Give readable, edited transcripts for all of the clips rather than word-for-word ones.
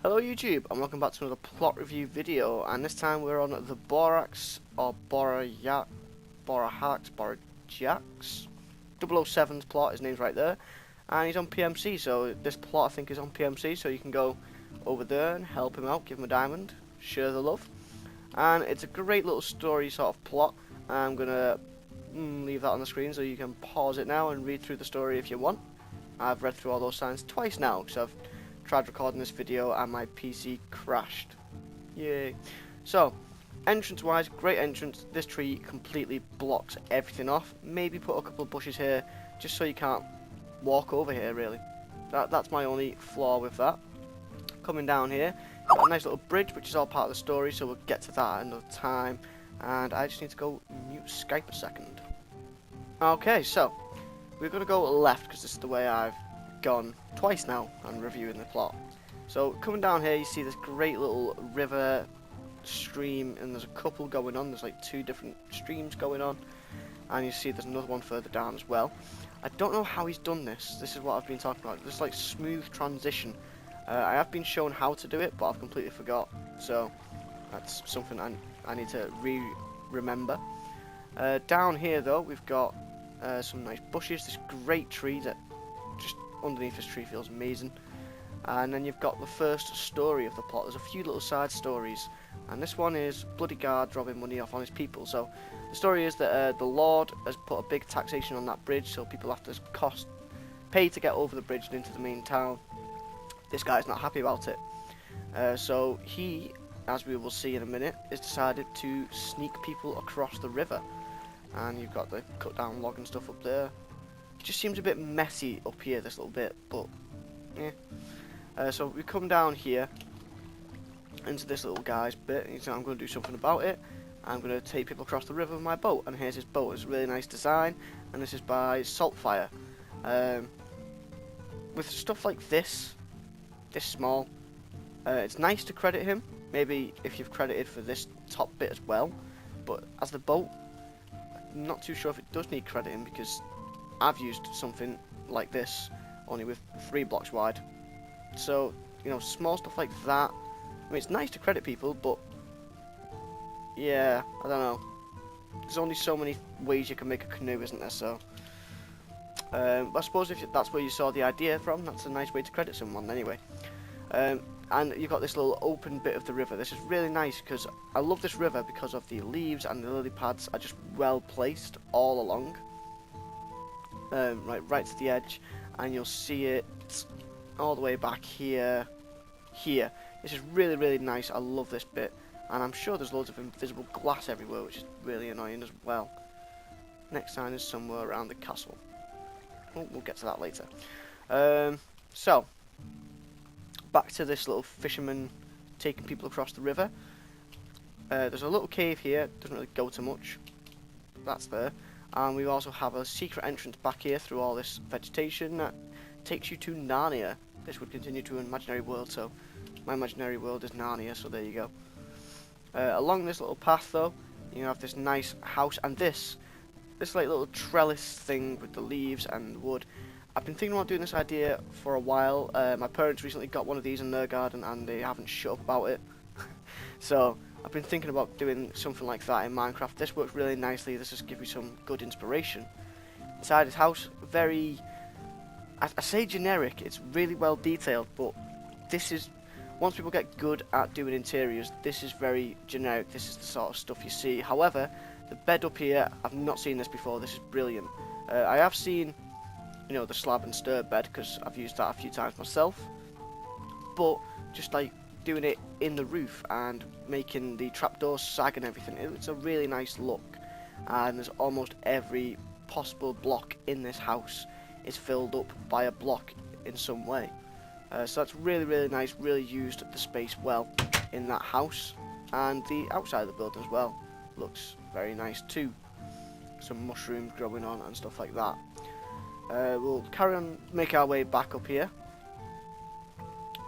Hello YouTube, and welcome back to another plot review video, and this time we're on the Borax, or Borajax007's plot. His name's right there, and he's on PMC, so this plot I think is on PMC, so you can go over there and help him out, give him a diamond, share the love, and it's a great little story sort of plot. I'm gonna leave that on the screen so you can pause it now and read through the story if you want. I've read through all those signs twice now, because I've tried recording this video and my PC crashed. Yay. So, entrance wise, great entrance. This tree completely blocks everything off. Maybe put a couple of bushes here just so you can't walk over here really. That's my only flaw with that. Coming down here, got a nice little bridge which is all part of the story, so we'll get to that another time. And I just need to go mute Skype a second. Okay, so we're going to go left because this is the way I've gone twice now on reviewing the plot. So coming down here you see this great little river stream, and there's a couple going on. There's like two different streams going on, and you see there's another one further down as well. I don't know how he's done this. This is what I've been talking about, this like smooth transition. I have been shown how to do it, but I've completely forgot, so that's something I need to remember. Down here though we've got some nice bushes, this great tree that just underneath this tree feels amazing. And then you've got the first story of the plot. There's a few little side stories, and this one is bloody guard robbing money off honest people. So the story is that the Lord has put a big taxation on that bridge, so people have to pay to get over the bridge and into the main town. This guy's not happy about it, so he, as we will see in a minute, has decided to sneak people across the river. And you've got the cut down log and stuff up there. It just seems a bit messy up here, this little bit, but yeah. So we come down here into this little guy's bit, and I'm going to do something about it. I'm going to take people across the river with my boat, and here's his boat. It's a really nice design, and this is by Saltfire. With stuff like this small, it's nice to credit him, maybe if you've credited for this top bit as well, but as the boat, I'm not too sure if it does need crediting, because I've used something like this only with 3 blocks wide. So, you know, small stuff like that, I mean, it's nice to credit people, but yeah, I don't know, there's only so many ways you can make a canoe, isn't there? So I suppose if that's where you saw the idea from, that's a nice way to credit someone anyway. And you've got this little open bit of the river. This is really nice because I love this river because of the leaves, and the lily pads are just well placed all along. Right to the edge, and you'll see it all the way back here. This is really, really nice. I love this bit, and I'm sure there's loads of invisible glass everywhere, which is really annoying as well. Next sign is somewhere around the castle. Oh, we'll get to that later. So back to this little fisherman taking people across the river. There's a little cave here, doesn't really go to much. That's there. And we also have a secret entrance back here through all this vegetation that takes you to Narnia. This would continue to an imaginary world, so my imaginary world is Narnia, so there you go. Along this little path though, you have this nice house, and this like little trellis thing with the leaves and wood. I've been thinking about doing this idea for a while. My parents recently got one of these in their garden and they haven't shut up about it. So I've been thinking about doing something like that in Minecraft. This works really nicely. This just gives you some good inspiration. Inside his house, very, I say generic, it's really well detailed, but this is, once people get good at doing interiors, this is very generic. This is the sort of stuff you see. However, the bed up here, I've not seen this before. This is brilliant. I have seen, you know, the slab and stir bed, because I've used that a few times myself, but just like doing it in the roof and making the trapdoors sag and everything, it's a really nice look. And there's almost every possible block in this house is filled up by a block in some way. So that's really, really nice, really used the space well in that house, and the outside of the building as well looks very nice too. Some mushrooms growing on and stuff like that. We'll carry on, make our way back up here.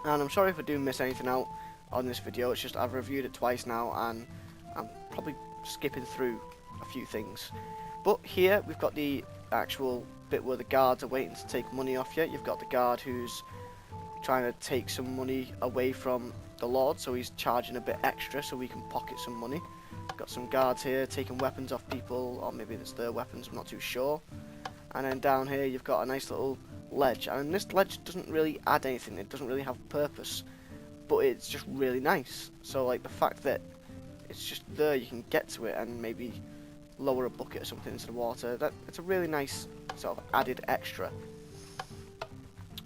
And I'm sorry if I do miss anything out on this video, it's just I've reviewed it twice now and I'm probably skipping through a few things. But here we've got the actual bit where the guards are waiting to take money off you. You've got the guard who's trying to take some money away from the Lord, so he's charging a bit extra so we can pocket some money. Got some guards here taking weapons off people, or maybe it's their weapons, I'm not too sure. And then down here you've got a nice little ledge, and this ledge doesn't really add anything, it doesn't really have a purpose, but it's just really nice. So like the fact that it's just there, you can get to it and maybe lower a bucket or something into the water, it's a really nice sort of added extra.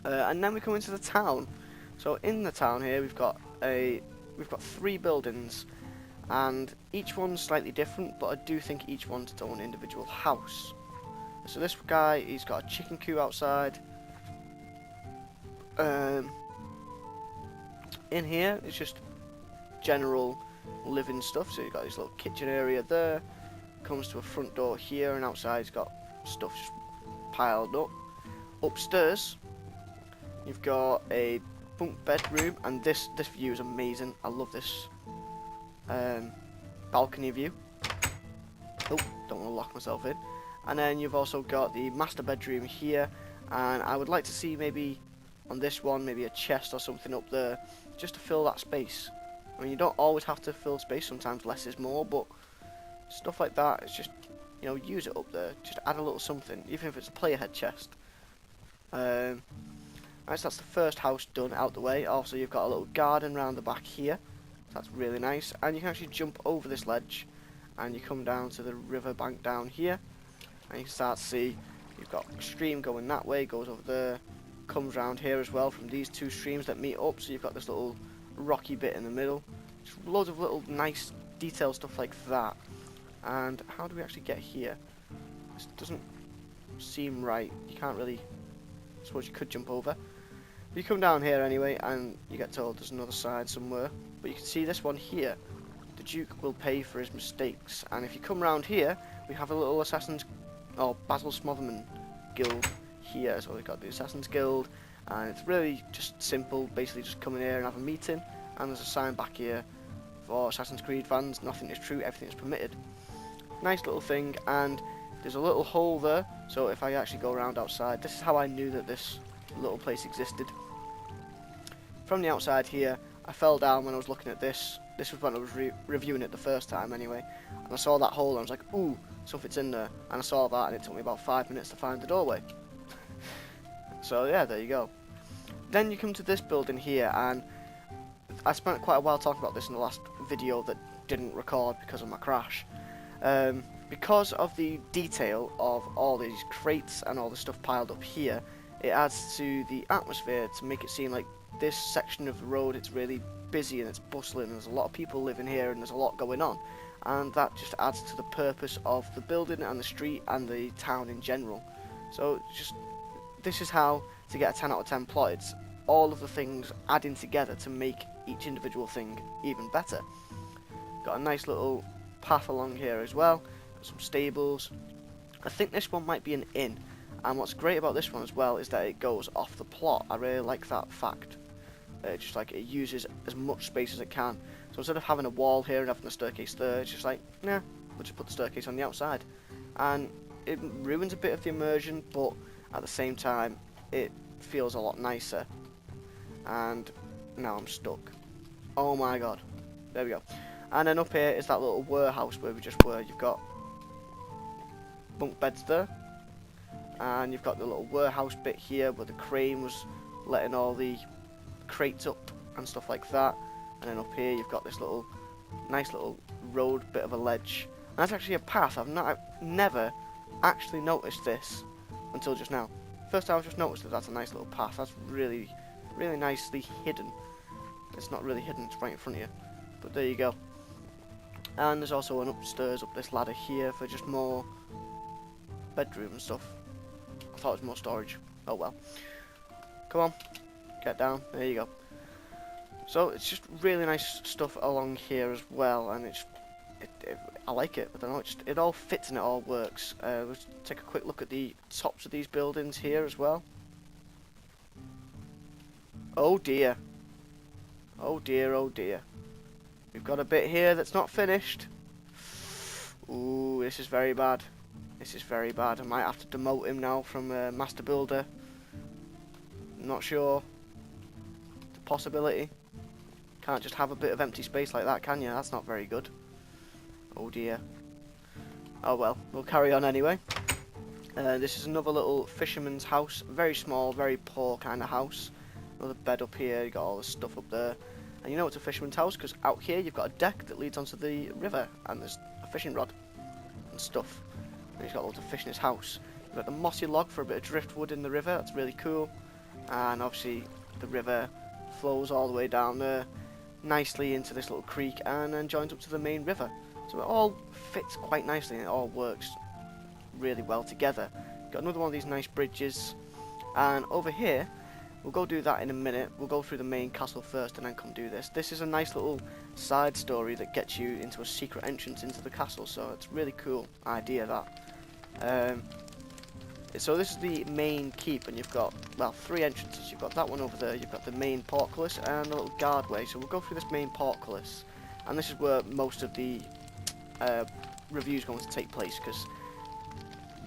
And then we come into the town. So in the town here we've got 3 buildings, and each one's slightly different, but I do think each one's its own individual house. So this guy, he's got a chicken coop outside. In here it's just general living stuff, so you've got this little kitchen area there, comes to a front door here, and outside it's got stuff just piled up. Upstairs you've got a bunk bedroom, and this view is amazing. I love this balcony view. Oh, don't want to lock myself in. And then you've also got the master bedroom here, and I would like to see maybe on this one maybe a chest or something up there just to fill that space. I mean, you don't always have to fill space, sometimes less is more, but stuff like that, it's just, you know, use it up there, just add a little something, even if it's a player head chest. Right, so that's the first house done out the way. Also you've got a little garden round the back here, so that's really nice, and you can actually jump over this ledge and you come down to the river bank down here, and you can start to see you've got a stream going that way, goes over there, comes round here as well from these 2 streams that meet up, so you've got this little rocky bit in the middle. Just loads of little nice detailed stuff like that. And how do we actually get here? This doesn't seem right. You can't really, I suppose you could jump over. You come down here anyway and you get told there's another side somewhere, but you can see this one here. The Duke will pay for his mistakes, and if you come round here we have a little Assassin's or Basil Smotherman guild here. So we've got the Assassin's Guild, and it's really just simple, basically just come in here and have a meeting, and there's a sign back here for Assassin's Creed fans: nothing is true, everything is permitted. Nice little thing, and there's a little hole there, so if I actually go around outside, this is how I knew that this little place existed. From the outside here, I fell down when I was looking at this. This was when I was reviewing it the first time anyway, and I saw that hole and I was like, ooh, something's in there, and I saw that and it took me about 5 minutes to find the doorway. So yeah, there you go. Then you come to this building here, and I spent quite a while talking about this in the last video that didn't record because of my crash. Because of the detail of all these crates and all the stuff piled up here, it adds to the atmosphere to make it seem like this section of the road, it's really busy and it's bustling, and there's a lot of people living here and there's a lot going on, and that just adds to the purpose of the building and the street and the town in general. So just, this is how to get a 10 out of 10 plot. It's all of the things adding together to make each individual thing even better. Got a nice little path along here as well, got some stables. I think this one might be an inn, and what's great about this one as well is that it goes off the plot. I really like that fact. Just like it uses as much space as it can. So instead of having a wall here and having a staircase there, it's just like, nah, we'll just put the staircase on the outside. And it ruins a bit of the immersion, but at the same time it feels a lot nicer. And now I'm stuck. Oh my god. There we go. And then up here is that little warehouse where we just were. You've got bunk beds there, and you've got the little warehouse bit here where the crane was letting all the crates up and stuff like that. And then up here you've got this little nice little road, bit of a ledge, and that's actually a path. I've never actually noticed this until just now. First time I've just noticed that that's a nice little path. That's really nicely hidden. It's not really hidden, it's right in front of you, but there you go. And there's also an upstairs up this ladder here for just more bedroom and stuff. I thought it was more storage. Oh well. Come on, get down. There you go. So it's just really nice stuff along here as well, and I like it. I don't know, it all fits and it all works. Let's take a quick look at the tops of these buildings here as well. Oh dear. Oh dear, oh dear. We've got a bit here that's not finished. Ooh, this is very bad. This is very bad. I might have to demote him now from Master Builder. Not sure. possibility. Can't just have a bit of empty space like that, can you? That's not very good. Oh dear. Oh well, we'll carry on anyway. This is another little fisherman's house. Very small, very poor kind of house. Another bed up here, you got all the stuff up there. And you know it's a fisherman's house because out here you've got a deck that leads onto the river and there's a fishing rod and stuff. And he's got loads of fish in his house. You've got the mossy log for a bit of driftwood in the river, that's really cool. And obviously the river flows all the way down there nicely into this little creek and then joins up to the main river. So it all fits quite nicely and it all works really well together. Got another one of these nice bridges, and over here we'll go do that in a minute. We'll go through the main castle first and then come do this. This is a nice little side story that gets you into a secret entrance into the castle, so it's a really cool idea that. So this is the main keep, and you've got, well, 3 entrances. You've got that one over there, you've got the main portcullis and a little guardway. So we'll go through this main portcullis, and this is where most of the review is going to take place, because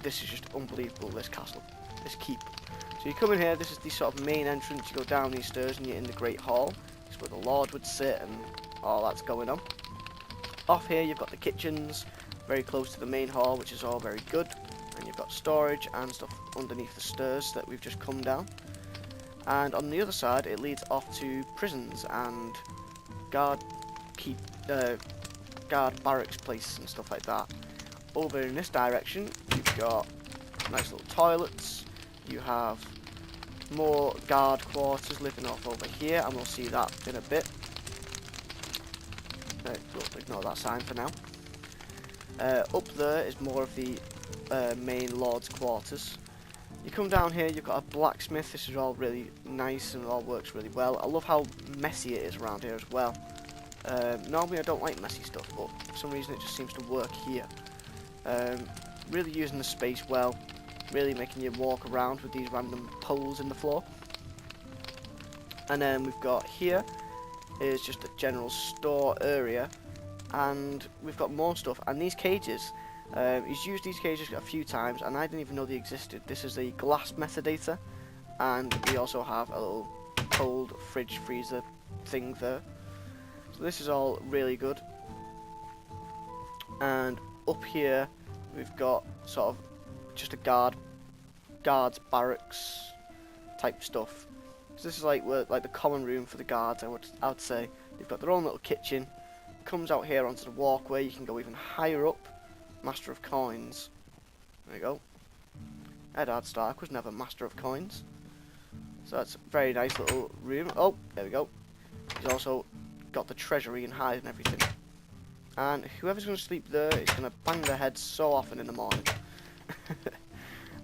this is just unbelievable, this castle, this keep. So you come in here, this is the sort of main entrance, you go down these stairs and you're in the Great Hall. This is where the Lord would sit and all that's going on. Off here you've got the kitchens, very close to the main hall, which is all very good. And you've got storage and stuff underneath the stairs that we've just come down. And on the other side it leads off to prisons and guard barracks place and stuff like that. Over in this direction you've got nice little toilets, you have more guard quarters living off over here, and we'll see that in a bit. We'll ignore that sign for now. Up there is more of the main lord's quarters. You come down here, you've got a blacksmith. This is all really nice and it all works really well. I love how messy it is around here as well. Normally I don't like messy stuff, but for some reason it just seems to work here. Really using the space well, really making you walk around with these random poles in the floor. And then we've got here is just a general store area, and we've got more stuff. And these cages, he's used these cages a few times and I didn't even know they existed. This is a glass metadata, and we also have a little cold fridge freezer thing there. So this is all really good. And up here we've got sort of just a guards barracks type stuff. So this is like the common room for the guards, I would say. They've got their own little kitchen. Comes out here onto the walkway. You can go even higher up. Master of coins. There you go. Eddard Stark was never master of coins. So that's a very nice little room. Oh, there we go. He's also got the treasury and hide and everything. And whoever's going to sleep there is going to bang their head so often in the morning.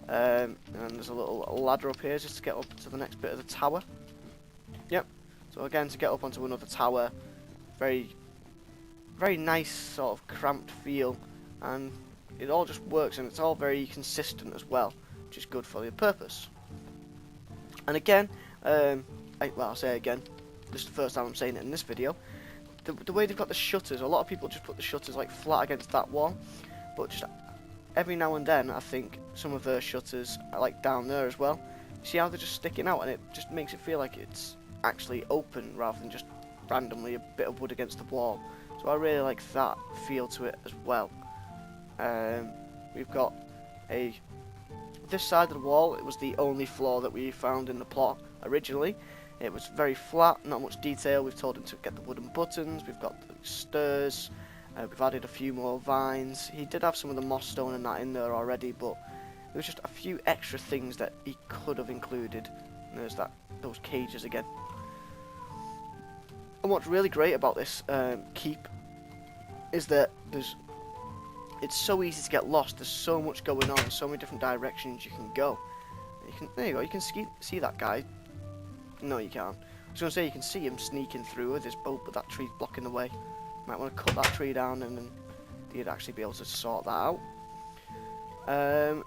And there's a little ladder up here just to get up to the next bit of the tower. Yep. So again, to get up onto another tower, very nice sort of cramped feel, and it all just works, and it's all very consistent as well, which is good for the purpose. And again, I'll say again, this is the first time I'm saying it in this video, the way they've got the shutters, a lot of people just put the shutters like flat against that wall, but just every now and then I think some of the shutters are like down there as well. See how they're just sticking out, and it just makes it feel like it's actually open rather than just randomly a bit of wood against the wall. So I really like that feel to it as well. We've got this side of the wall, it was the only flaw that we found in the plot originally. It was very flat, not much detail. We've told him to get the wooden buttons, we've got the stairs, we've added a few more vines. He did have some of the moss stone and that in there already, but there was just a few extra things that he could have included. And there's those cages again. And what's really great about this keep is that it's so easy to get lost. There's so much going on, so many different directions you can go. There you go, you can see that guy. No, you can't. I was going to say you can see him sneaking through with his boat, but that tree's blocking the way. Might want to cut that tree down, and then you'd actually be able to sort that out.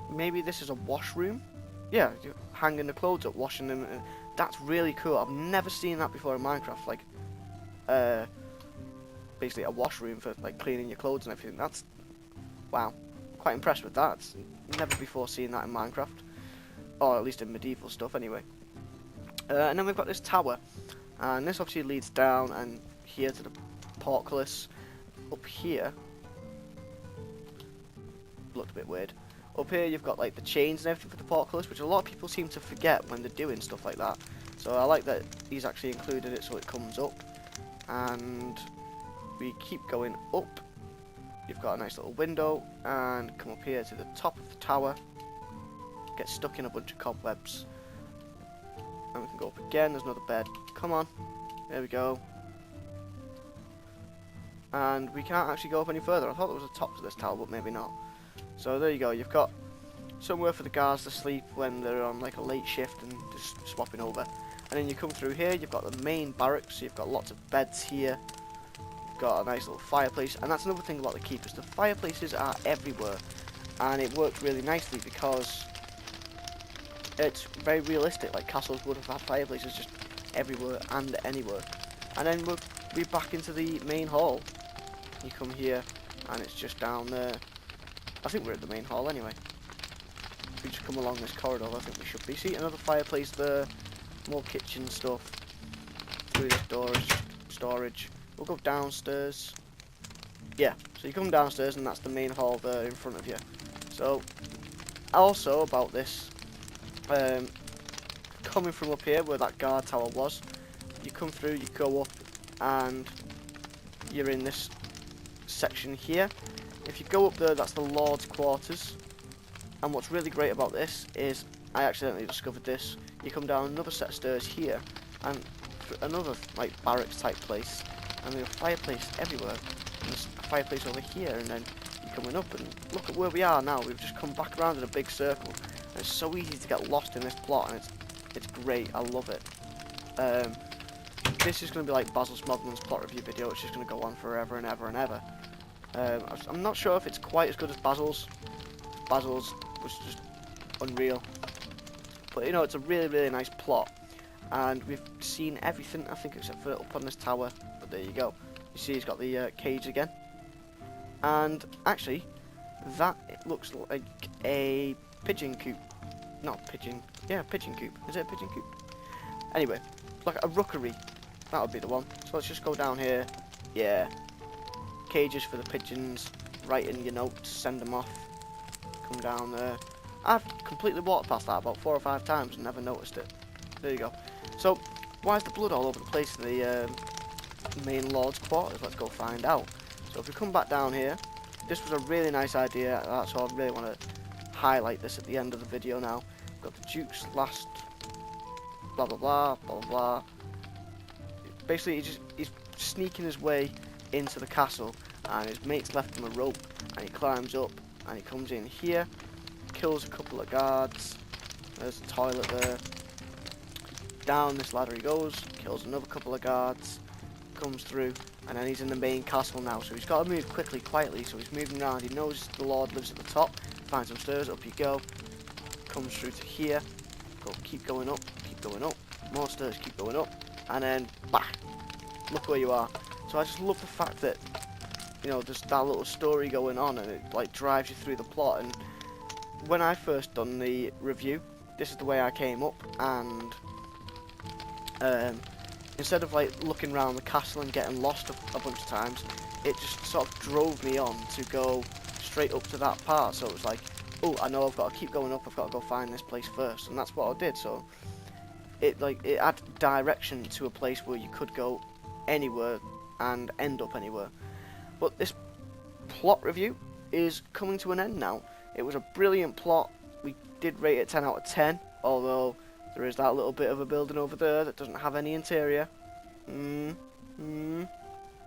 Maybe this is a washroom. Yeah, you're hanging the clothes up, washing them. That's really cool. I've never seen that before in Minecraft. Like, basically a washroom for like cleaning your clothes and everything. That's wow. Quite impressed with that. Never before seen that in Minecraft, or at least in medieval stuff anyway. And then we've got this tower, and this obviously leads down and here to the portcullis. Up here, looked a bit weird. Up here you've got like the chains and everything for the portcullis, which a lot of people seem to forget when they're doing stuff like that. So I like that he's actually included it so it comes up. And we keep going up. You've got a nice little window, and come up here to the top of the tower. Get stuck in a bunch of cobwebs. And we can go up again, there's another bed. Come on. There we go. And we can't actually go up any further. I thought there was a top to this tower, but maybe not. So there you go, you've got somewhere for the guards to sleep when they're on like a late shift and just swapping over. And then you come through here, you've got the main barracks, so you've got lots of beds here. You've got a nice little fireplace, and that's another thing about the keepers. The fireplaces are everywhere, and it works really nicely because it's very realistic. Like castles would have had fireplaces just everywhere and anywhere. And then we'll be back into the main hall. You come here, and it's just down there. I think we're at the main hall anyway. If we just come along this corridor, I think we should be. See, another fireplace there. More kitchen stuff. Through this door is just storage. We'll go downstairs. Yeah, so you come downstairs and that's the main hall there in front of you. So, also about this, coming from up here where that guard tower was, you come through, you go up, and you're in this section here. If you go up there, that's the Lord's quarters. And what's really great about this is, I accidentally discovered this, you come down another set of stairs here, and another like barracks type place, and there's a fireplace everywhere, and there's a fireplace over here, and then you're coming up, and look at where we are now. We've just come back around in a big circle, and it's so easy to get lost in this plot, and it's great. I love it. This is going to be like Basil Smuggling's plot review video. It's just going to go on forever and ever and ever. I'm not sure if it's quite as good as Basil's. Basil's was just unreal. But you know, it's a really, really nice plot. And we've seen everything, I think, except for up on this tower. But there you go. You see he's got the cage again. And actually, that it looks like a pigeon coop. Not pigeon. Yeah, pigeon coop. Is it a pigeon coop? Anyway, like a rookery. That would be the one. So let's just go down here. Yeah. Cages for the pigeons. Write in your notes. Send them off. Come down there. I've completely walked past that about 4 or 5 times and never noticed it. There you go. So, why is the blood all over the place in the main Lord's quarters? Let's go find out. So if we come back down here, this was a really nice idea. That's why I really want to highlight this at the end of the video now. We've got the Duke's last blah blah blah blah blah. Basically, he's sneaking his way into the castle, and his mate's left him a rope, and he climbs up, and he comes in here, kills a couple of guards. There's a toilet there. Down this ladder he goes, kills another couple of guards, comes through, and then he's in the main castle now. So he's got to move quickly, quietly. So he's moving around. He knows the Lord lives at the top. Finds some stairs. Up you go. Comes through to here. Keep going up. Keep going up. More stairs. Keep going up. And then, bah! Look where you are. So I just love the fact that, you know, there's that little story going on, and it like drives you through the plot. And when I first done the review, this is the way I came up, and instead of like looking around the castle and getting lost a bunch of times, it just sort of drove me on to go straight up to that part. So it was like, oh, I know I've got to keep going up, I've got to go find this place first, and that's what I did. So it added direction to a place where you could go anywhere and end up anywhere. But this plot review is coming to an end now. It was a brilliant plot. We did rate it 10 out of 10, although there is that little bit of a building over there that doesn't have any interior. And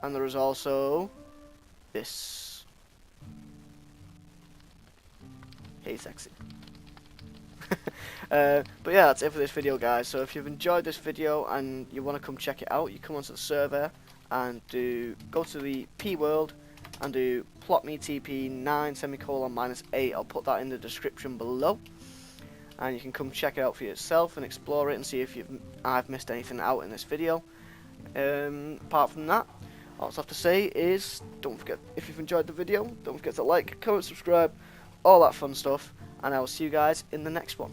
there is also this. Hey, sexy. But yeah, that's it for this video, guys. So if you've enjoyed this video and you want to come check it out, you come onto the server and go to the P world and do plotme TP 9:-8. I'll put that in the description below, and you can come check it out for yourself and explore it and see if I've missed anything out in this video. Apart from that, all I have to say is, don't forget, if you've enjoyed the video, don't forget to like, comment, subscribe, all that fun stuff, and I will see you guys in the next one.